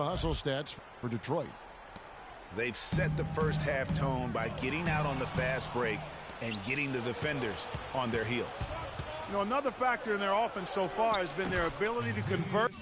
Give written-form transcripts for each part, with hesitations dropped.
hustle stats for Detroit. They've set the first half tone by getting out on the fast break and getting the defenders on their heels. You know, another factor in their offense so far has been their ability to convert.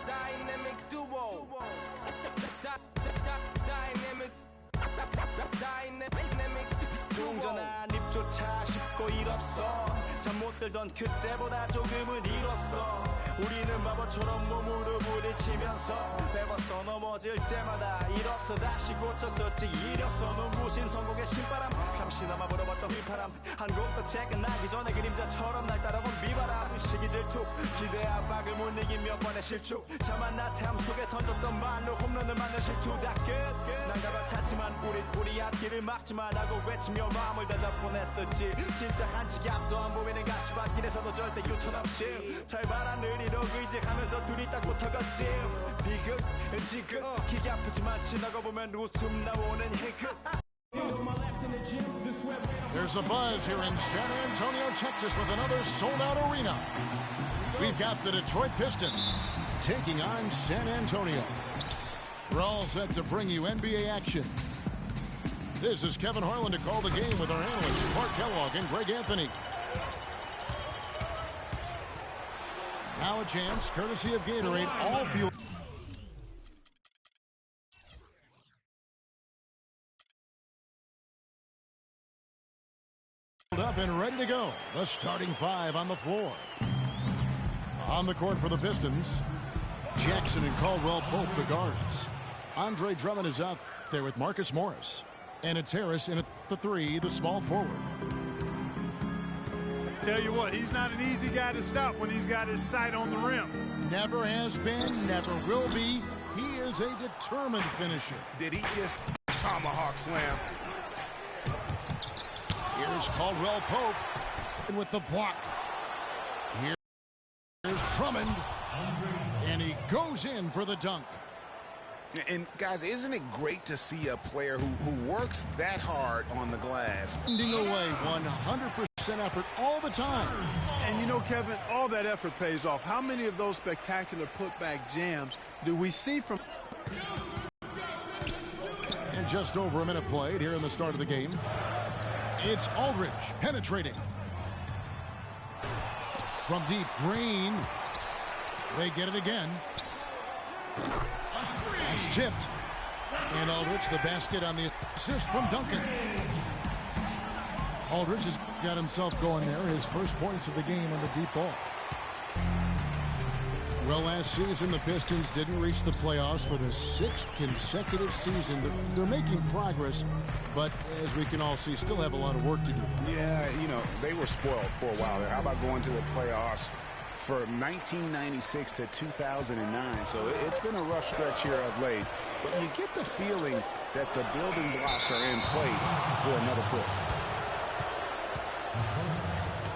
Dynamic duo. Dynamic 동전한 입조차 쉽고 일 없어. 잠 못 들던 그때보다 조금은 일었어. 우리는 바보처럼 몸으로 부딪히면서 배웠어. 넘어질 때마다 일었어. 다시 고쳤었지. 이력서는 무신 성공의 신바람. 잠시나마 불어봤던 휘파람. 한 곡도 퇴근하기 전에 그림자처럼 날 따라온 비바람. 시기 질투 기대 압박을 못 이긴 몇 번의 실축. 자만 나탐 속에 던졌던 말로 홈런을 맞는 실투. 다 끝 난가 같았지만 우리 앞길을 막지만 하고 외치며 마음을 다잡곤 했었지. 진짜 한치 앞도 안 보이는 가시밭길에서도 절대 유턴 없이 잘 바란 의리로 의지하면서 둘이 딱 붙어갔지. 비극 지극 기가 아프지만 지나고 보면 웃음 나오는 희극. There's a buzz here in San Antonio, Texas with another sold-out arena. We've got the Detroit Pistons taking on San Antonio. We're all set to bring you NBA action. This is Kevin Harlan to call the game with our analysts Clark Kellogg and Greg Anthony. Now a chance, courtesy of Gatorade, all field. Up and ready to go. The starting five on the floor. On the court for the Pistons, Jackson and Caldwell Pope, the guards. Andre Drummond is out there with Marcus Morris. And it's Harris in at the three, the small forward. Tell you what, he's not an easy guy to stop when he's got his sight on the rim. Never has been, never will be. He is a determined finisher. Did he just tomahawk slam? Here's Caldwell Pope and with the block. Here's Drummond, and he goes in for the dunk. And guys, isn't it great to see a player who works that hard on the glass? Ending away 100% effort all the time. And you know, Kevin, all that effort pays off. How many of those spectacular putback jams do we see from... And just over a minute played here in the start of the game. It's Aldridge penetrating. From deep, Green. They get it again. It's tipped. And Aldridge, the basket on the assist from Duncan. Aldridge has got himself going there. His first points of the game on the deep ball. Well, last season, the Pistons didn't reach the playoffs for the sixth consecutive season. They're making progress, but as we can all see, still have a lot of work to do. Yeah, you know, they were spoiled for a while there. How about going to the playoffs for 1996 to 2009? So it's been a rough stretch here of late. But you get the feeling that the building blocks are in place for another push.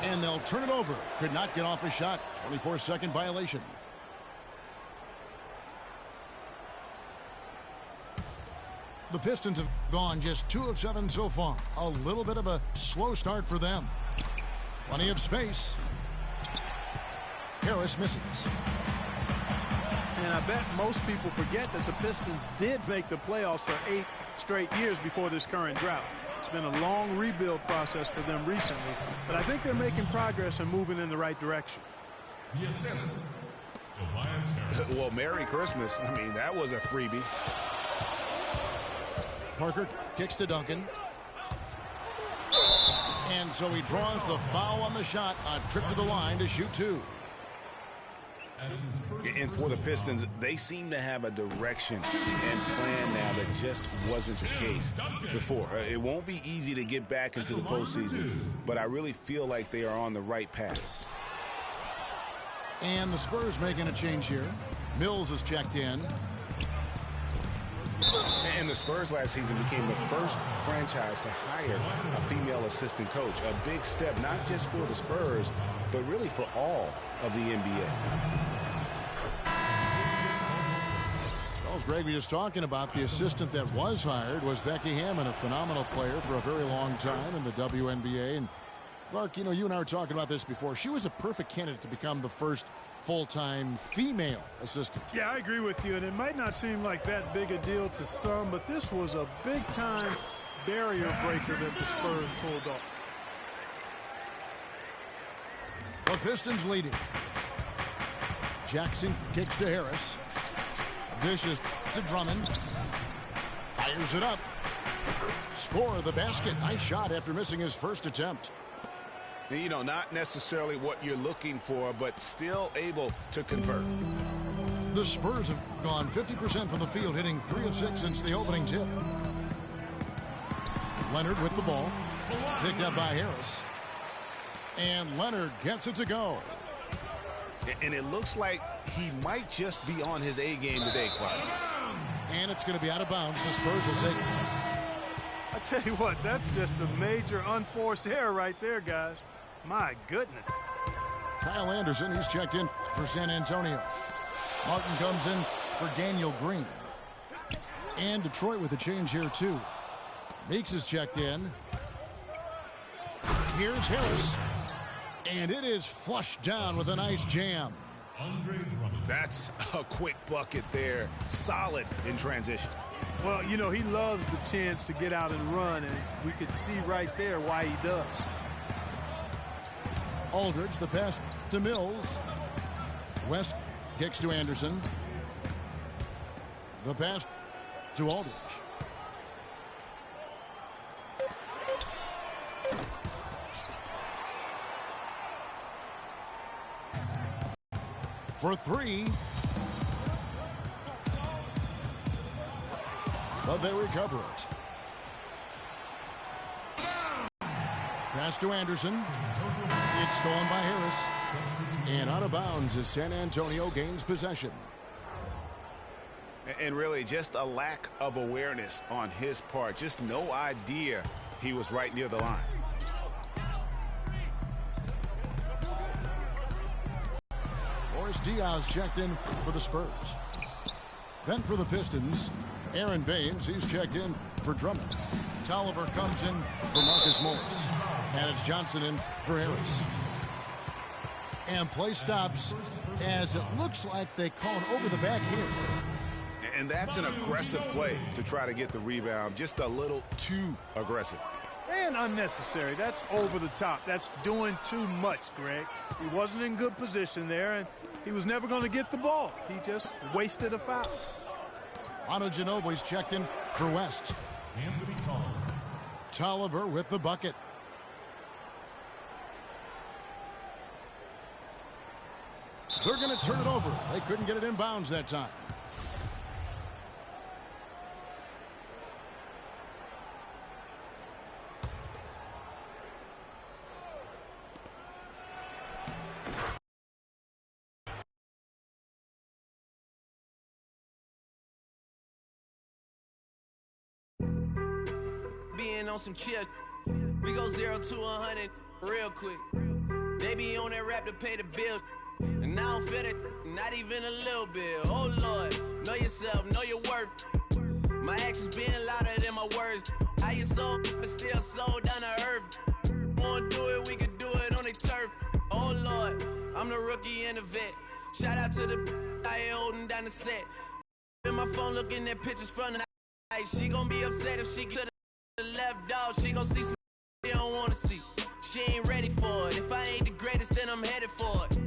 And they'll turn it over. Could not get off a shot. 24-second violation. The Pistons have gone just 2 of 7 so far. A little bit of a slow start for them. Plenty of space. Harris misses. And I bet most people forget that the Pistons did make the playoffs for 8 straight years before this current drought. It's been a long rebuild process for them recently, but I think they're making progress and moving in the right direction. Yes, Well, Merry Christmas. I mean, that was a freebie. Parker kicks to Duncan. And so he draws the foul on the shot. A trip to the line to shoot 2. And for the Pistons, they seem to have a direction and plan now that just wasn't the case before. It won't be easy to get back into the postseason, but I really feel like they are on the right path. And the Spurs making a change here. Mills is checked in. And the Spurs last season became the first franchise to hire a female assistant coach. A big step, not just for the Spurs, but really for all of the NBA. Charles Gregg was talking about the assistant that was hired was Becky Hammond, a phenomenal player for a very long time in the WNBA. And Clark, you know, you and I were talking about this before. She was a perfect candidate to become the first full-time female assistant. Yeah, I agree with you, and it might not seem like that big a deal to some, but this was a big-time barrier breaker that the Spurs pulled off. The Pistons leading. Jackson kicks to Harris. Dishes to Drummond. Fires it up. Score the basket. Nice shot after missing his first attempt. You know, not necessarily what you're looking for, but still able to convert. The Spurs have gone 50% from the field, hitting 3 of 6 since the opening tip. Leonard with the ball. Picked up by Harris. And Leonard gets it to go. And it looks like he might just be on his A game today, Clark. And it's going to be out of bounds. The Spurs will take it. I tell you what, that's just a major unforced error right there, guys. My goodness. Kyle Anderson, he's checked in for San Antonio. Martin comes in for Daniel Green. And Detroit with a change here, too. Meeks is checked in. Here's Harris. And it is flushed down with a nice jam. That's a quick bucket there. Solid in transition. Well, you know, he loves the chance to get out and run, and we could see right there why he does. Aldridge, the pass to Mills. West kicks to Anderson. The pass to Aldridge. For 3. But they recover it. Pass to Anderson. It's stolen by Harris. And out of bounds as San Antonio gains possession. And really just a lack of awareness on his part. Just no idea he was right near the line. Boris Diaz checked in for the Spurs. Then for the Pistons, Aaron Baines, he's checked in for Drummond. Tolliver comes in for Marcus Morris. And it's Johnson in for Harris. And play stops as it looks like they call an over the back here. And that's an aggressive play to try to get the rebound. Just a little too aggressive. And unnecessary. That's over the top. That's doing too much, Greg. He wasn't in good position there, and he was never going to get the ball. He just wasted a foul. Manu Ginobili's checked in for West. Tolliver with the bucket. They're going to turn it over. They couldn't get it in bounds that time. Being on some chill, we go 0 to 100 real quick. They be on that rap to pay the bills, and I don't feel it, not even a little bit. Oh Lord, know yourself, know your worth. My actions being louder than my words. How you so, but still so down to earth. Wanna do it, we can do it on the turf. Oh Lord, I'm the rookie and the vet. Shout out to the I ain't holding down the set. In my phone looking at pictures from the night. She gon' be upset if she get the left dog. She gon' see some she don't wanna see. She ain't ready for it. If I ain't the greatest, then I'm headed for it.